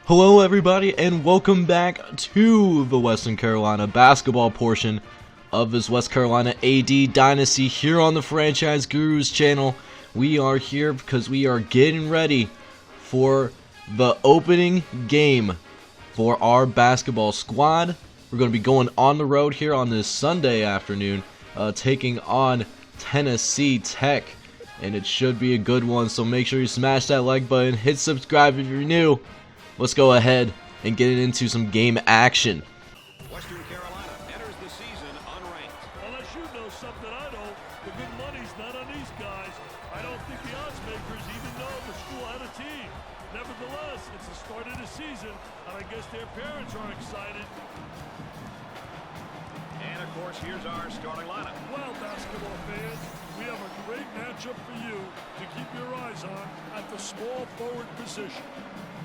Hello everybody and welcome back to the Western Carolina basketball portion of this West Carolina AD Dynasty here on the Franchise Gurus channel. We are here because we are getting ready for the opening game for our basketball squad. We're going to be going on the road here on this Sunday afternoon, taking on Tennessee Tech, and it should be a good one, so make sure you smash that like button, hit subscribe if you're new. Let's go ahead and get into some game action. Western Carolina enters the season unranked. Unless you know something I don't, the good money's not on these guys. I don't think the odds makers even know the school had a team. Nevertheless, it's the start of the season, and I guess their parents are excited. And of course, here's our starting lineup. Well, basketball fans, we have a great matchup for you to keep your eyes on at the small forward position.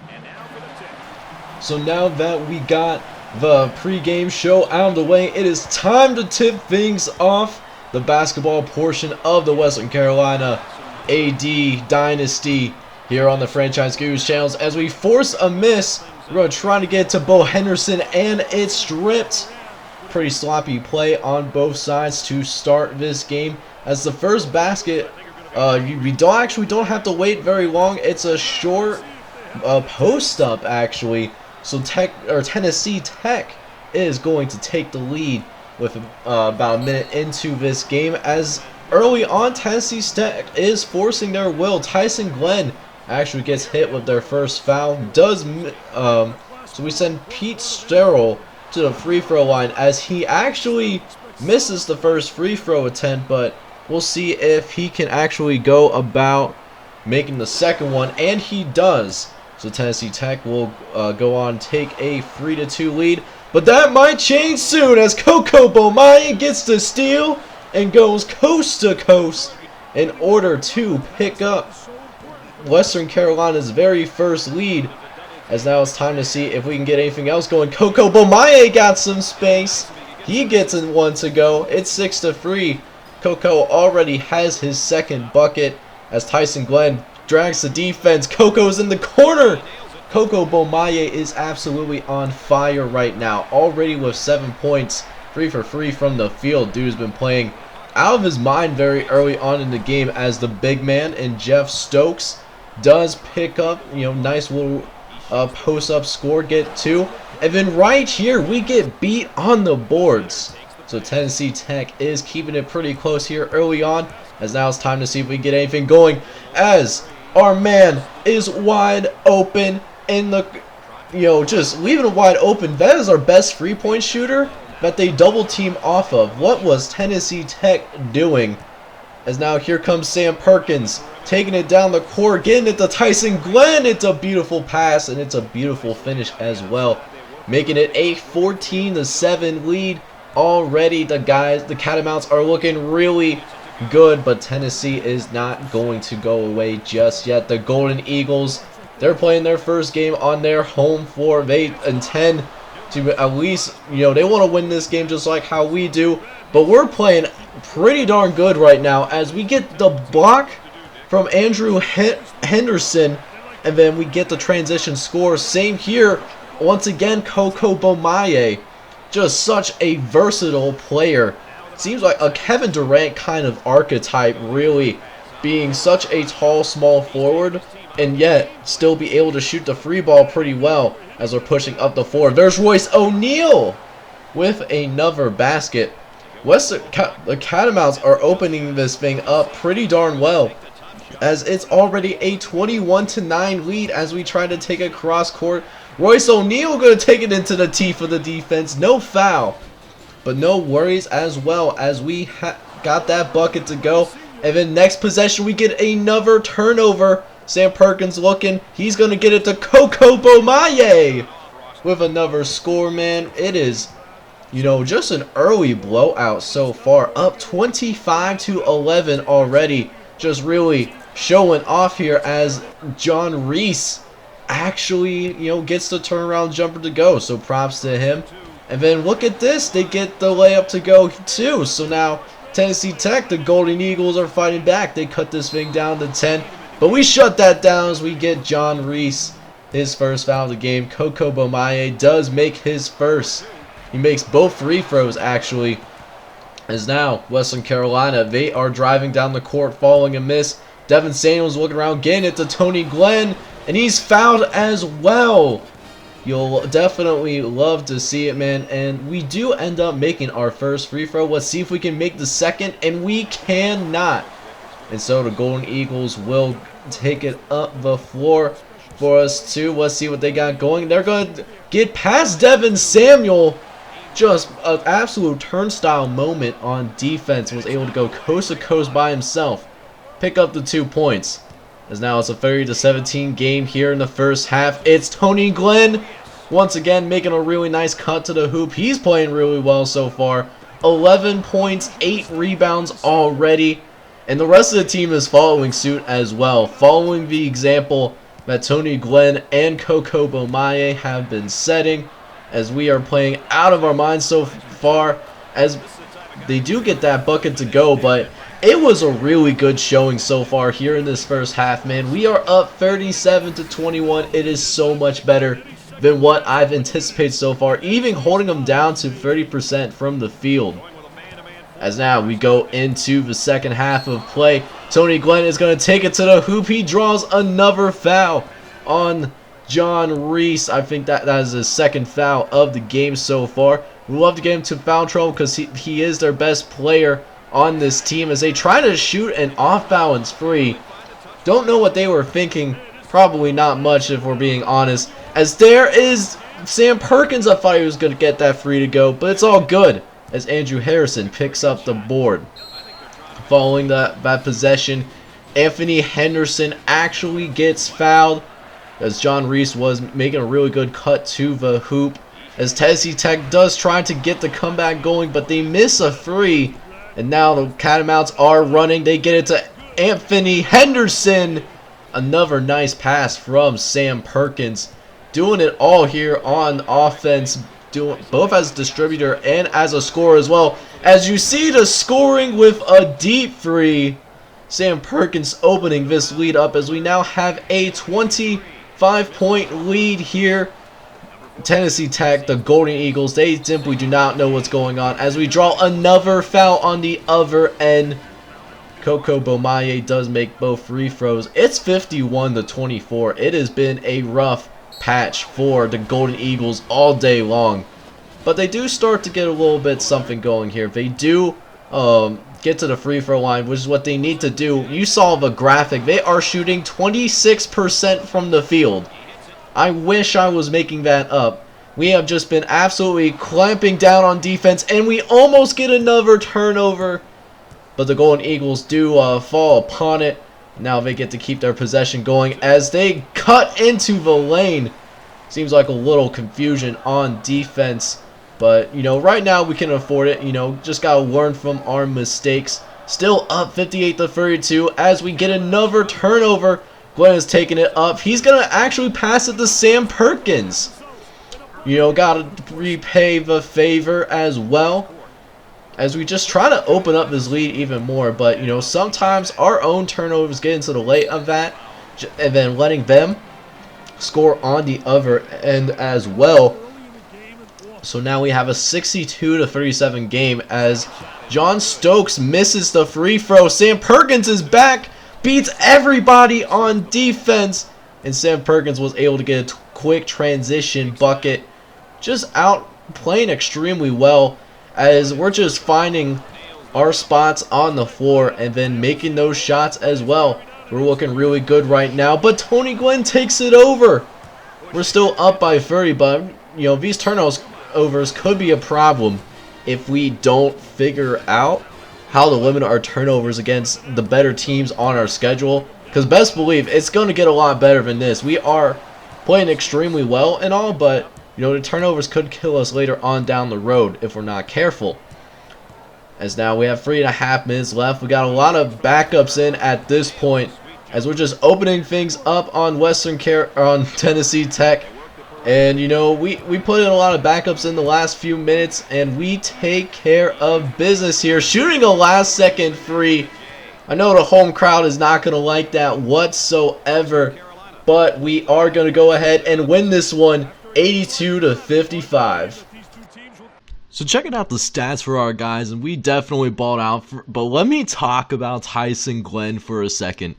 And now for the tip. So now that we got the pregame show out of the way, it is time to tip things off the basketball portion of the Western Carolina AD Dynasty here on the Franchise Gurus channels. As we force a miss, we're going to try to get to Bo Henderson, and it's stripped. Pretty sloppy play on both sides to start this game. As the first basket, we don't have to wait very long. It's a short post up actually, so Tennessee Tech is going to take the lead with about a minute into this game. As early on, Tennessee Tech is forcing their will. Tyson actually gets hit with their first foul. So we send Pete Sterrell to the free throw line as he actually misses the first free throw attempt, but we'll see if he can actually go about making the second one, and he does. So Tennessee Tech will go on and take a 3-2 lead. But that might change soon as Coco Bomaya gets the steal and goes coast to coast in order to pick up Western Carolina's very first lead. As now it's time to see if we can get anything else going. Coco Bomaya got some space. He gets in one to go. It's 6-3. Coco already has his second bucket as Tyson drags the defense. Coco's in the corner. Coco Bomaya is absolutely on fire right now, already with 7 points, 3 for 3 from the field. Dude's been playing out of his mind very early on in the game, as the big man and Jeff Stokes does pick up, nice little post-up score, get two. And then right here, we get beat on the boards. So Tennessee Tech is keeping it pretty close here early on, as now it's time to see if we can get anything going, as our man is wide open in the, just leaving it wide open. That is our best three-point shooter that they double team off of. What was Tennessee Tech doing? As now here comes Sam Perkins, taking it down the court, getting it to Tyson Glenn. It's a beautiful pass, and it's a beautiful finish as well, making it a 14-7 lead. Already the Catamounts are looking really good, but Tennessee is not going to go away just yet. The Golden Eagles, they're playing their first game on their home floor. They intend to at least, they want to win this game just like how we do, but we're playing pretty darn good right now as we get the block from Andrew Henderson, and then we get the transition score. Same here, once again, Coco Bomaya, just such a versatile player. Seems like a Kevin Durant kind of archetype, really, being such a tall, small forward, and yet still be able to shoot the free ball pretty well as we're pushing up the floor. There's Royce O'Neal with another basket. The Catamounts are opening this thing up pretty darn well, as it's already a 21-9 lead as we try to take a cross court. Royce O'Neal going to take it into the teeth of the defense. No foul. But no worries, as well as we got that bucket to go. And then next possession, we get another turnover. Sam Perkins looking. He's going to get it to Coco Bomaya with another score, man. It is, just an early blowout so far. Up 25-11 already. Just really showing off here as John Reese actually, gets the turnaround jumper to go. So props to him. And then look at this, they get the layup to go too. So now Tennessee Tech, the Golden Eagles, are fighting back. They cut this thing down to 10. But we shut that down as we get John Reese his first foul of the game. Coco Bomaye does make his first. He makes both free throws, actually. As now, Western Carolina, they are driving down the court following a miss. Devin Samuels looking around, getting it to Tony Glenn, and he's fouled as well. You'll definitely love to see it, man. And we do end up making our first free throw. Let's see if we can make the second, and we cannot. And so the Golden Eagles will take it up the floor for us too. Let's see what they got going. They're going to get past Devin Samuel. Just an absolute turnstile moment on defense. Was able to go coast to coast by himself. Pick up the 2 points. As now it's a 30-17 game here in the first half. It's Tony Glenn once again making a really nice cut to the hoop. He's playing really well so far. 11 points, 8 rebounds already. And the rest of the team is following suit as well. Following the example that Tony Glenn and Coco Bomaye have been setting. As we are playing out of our minds so far. As they do get that bucket to go, but it was a really good showing so far here in this first half, man. We are up 37-21. It is so much better than what I've anticipated so far, even holding them down to 30% from the field. As now we go into the second half of play. Tony Glenn is going to take it to the hoop. He draws another foul on John Reese. I think that is his second foul of the game so far. We love to get him to foul trouble because he is their best player on this team as they try to shoot an off-balance free. Don't know what they were thinking. Probably not much if we're being honest. As there is Sam Perkins. I thought he was going to get that free to go, but it's all good as Andrew Harrison picks up the board. Following that possession, Anthony Henderson actually gets fouled as John Reese was making a really good cut to the hoop. As Tennessee Tech does try to get the comeback going, but they miss a free. And now the Catamounts are running. They get it to Anthony Henderson. Another nice pass from Sam Perkins. Doing it all here on offense. Doing both as a distributor and as a scorer as well. As you see the scoring with a deep three. Sam Perkins opening this lead up as we now have a 25-point lead here. Tennessee Tech, the Golden Eagles, they simply do not know what's going on as we draw another foul on the other end. Coco Bomaye does make both free throws. It's 51-24. It has been a rough patch for the Golden Eagles all day long. But they do start to get a little bit something going here. They do get to the free throw line, which is what they need to do. You saw the graphic. They are shooting 26% from the field. I wish I was making that up. We have just been absolutely clamping down on defense, and we almost get another turnover. But the Golden Eagles do fall upon it. Now they get to keep their possession going as they cut into the lane. Seems like a little confusion on defense. But, you know, right now we can afford it. You know, just got to learn from our mistakes. Still up 58-32 as we get another turnover. Glenn is taking it up. He's going to actually pass it to Sam Perkins. You know, got to repay the favor as well. As we just try to open up this lead even more. But, you know, sometimes our own turnovers get into the late of that. And then letting them score on the other end as well. So now we have a 62-37 game as John Stokes misses the free throw. Sam Perkins is back. Beats everybody on defense. And Sam Perkins was able to get a quick transition bucket. Just out playing extremely well. As we're just finding our spots on the floor and then making those shots as well. We're looking really good right now. But Tony Glenn takes it over. We're still up by 30, but you know, these turnovers could be a problem if we don't figure out how to limit our turnovers against the better teams on our schedule. Because best believe it's going to get a lot better than this. We are playing extremely well and all, but you know, the turnovers could kill us later on down the road if we're not careful. As now we have 3.5 minutes left. We got a lot of backups in at this point as we're just opening things up on Tennessee Tech. And you know, we put in a lot of backups in the last few minutes and we take care of business here. Shooting a last second free. I know the home crowd is not going to like that whatsoever. but we are going to go ahead and win this one 82-55. So checking out the stats for our guys, and we definitely balled out, but let me talk about Tyson Glenn for a second.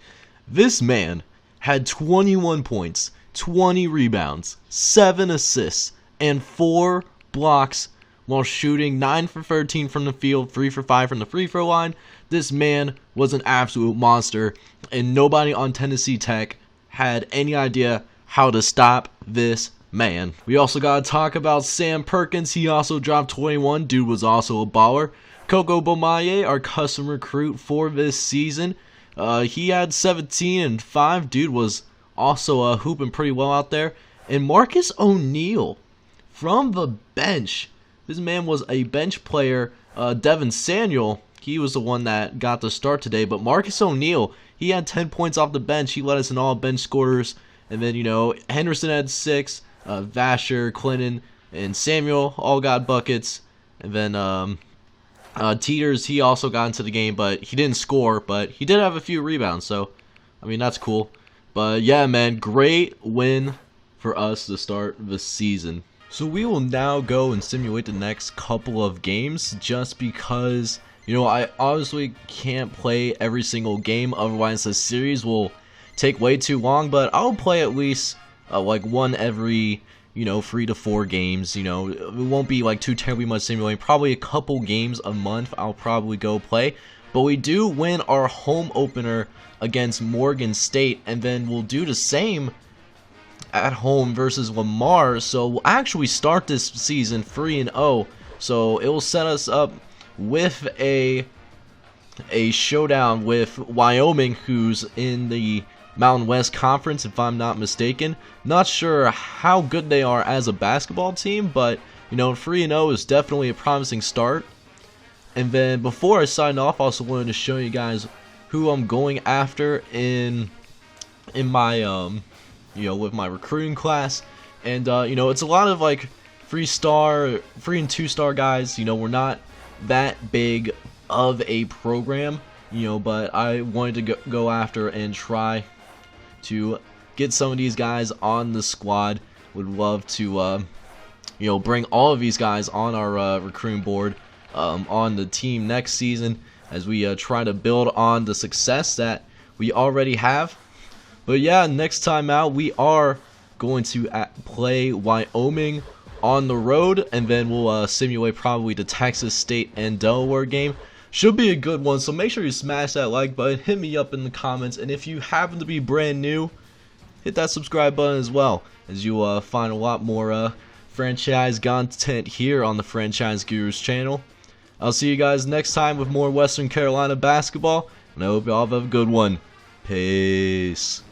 This man had 21 points, 20 rebounds, 7 assists, and 4 blocks while shooting 9 for 13 from the field, 3 for 5 from the free throw line. This man was an absolute monster, and nobody on Tennessee Tech had any idea how to stop this man. We also got to talk about Sam Perkins. He also dropped 21. Dude was also a baller. Coco Bomaye, our custom recruit for this season, he had 17 and 5. Dude was also hooping pretty well out there. And Marcus O'Neal from the bench. This man was a bench player. Devin Samuel, he was the one that got the start today. But Marcus O'Neal, he had 10 points off the bench. He led us in all bench scorers. And then, Henderson had 6. Vasher, Clinton, and Samuel all got buckets. And then Teeters, he also got into the game, but he didn't score. But he did have a few rebounds, so, I mean, that's cool. But, yeah, man, great win for us to start the season. So we will now go and simulate the next couple of games just because, I obviously can't play every single game. Otherwise, the series will take way too long. But I'll play at least like one every 3 to 4 games. It won't be like too terribly much simulating. Probably a couple games a month I'll probably go play. But we do win our home opener against Morgan State, and then we'll do the same at home versus Lamar. So we'll actually start this season 3-0. So it will set us up with a showdown with Wyoming, who's in the Mountain West Conference, if I'm not mistaken. Not sure how good they are as a basketball team, but 3-0 is definitely a promising start. And then before I sign off, I also wanted to show you guys who I'm going after in my with my recruiting class. And it's a lot of like 3 and 2-star guys. We're not that big of a program, but I wanted to go after and try to get some of these guys on the squad. Would love to bring all of these guys on our recruiting board on the team next season as we try to build on the success that we already have. But yeah, next time out we are going to play Wyoming on the road, and then we'll simulate probably the Texas State and Delaware game. Should be a good one, so make sure you smash that like button, hit me up in the comments, and if you happen to be brand new, hit that subscribe button as well, as you'll find a lot more franchise content here on the Franchise Gurus channel. I'll see you guys next time with more Western Carolina basketball, and I hope you all have a good one. Peace.